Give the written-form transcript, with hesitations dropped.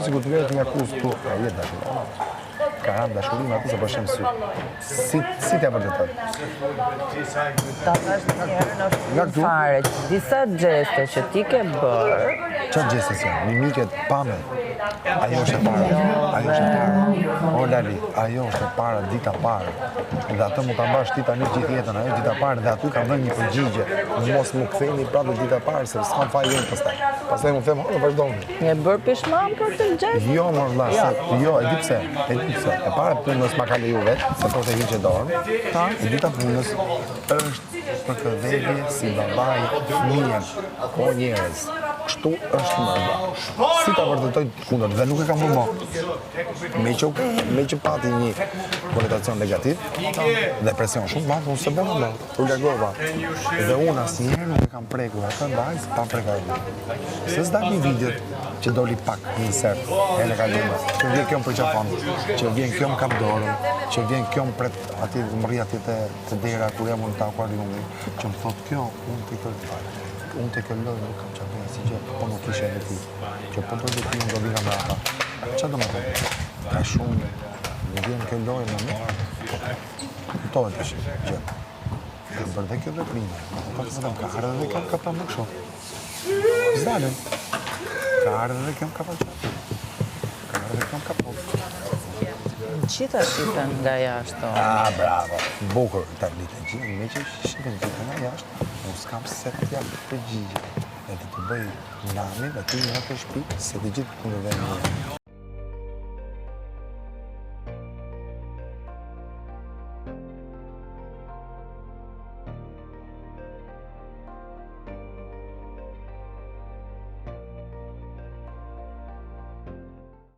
si ku të vjerët nga kusë tu, e jetë dashur. Ka rënë dashurim aty se bëshem sy. Si t'ja vërtetoj? Ta thash një herë në fare, disa gjeste që ti ke bërë. Çfarë gjeste janë? Mimiket pame. Ajo është e para. O Lali, ajo është e para, dita parë. Dhe atë mu ta mbash ti tani gjithë jetën, ajo dita parë dhe aty kam dhënë një përgjigje. Mos më ktheni prapë dita parë se s'kam faj unë pastaj. Pastaj më them, vazhdoni. Je bërë pishman për të gjest? Jo, më vëlla, jo, e di pse. E para punës ma ka leju vetë, se po të hiqe dorën. E dita punës është për këdhevje si babai fëmijën, o njerëz. Kështu është mërda. Si ta vërtetoj kundër, dhe nuk e kam bërë mo. Me që pati një konotacion negativ, dhe presion shumë madh, unë se bëmë më, u largova. Dhe unë asnjëherë nuk e kam prekur atë ndajs pa prekarë. Se s'da një videot që doli pak një insert, e në kalume, që vjen kjo më përqafon, që vjen kjo më kap dorën, që vjen kjo më pret ati më rri ati të dera kur jam unë të akuariumi, që më thot kjo, unë të këlloj nuk kam qabëja si që po nuk ishe e ti, që po do të ti më do vina mrapa. Qa do më thonë? Ka shumë, në vjen këlloj në më, kuptohet të shumë, gjë. Ka bërë dhe kjo veprime, ka ardhe dhe kjo ka pa më kësho. Zdalën. Ka ardhe dhe kjo ka pa qatë. Ka ardhe dhe kjo ka pa. Qita shqipen nga jashtë. Bravo. Bukur të rritën gjithë, me që shqipen gjithë nga jashtë, unë s'kam se të jam përgjigje. Edhe të bëj namin, dhe ty në të shpi, se të gjithë kënë dhe një.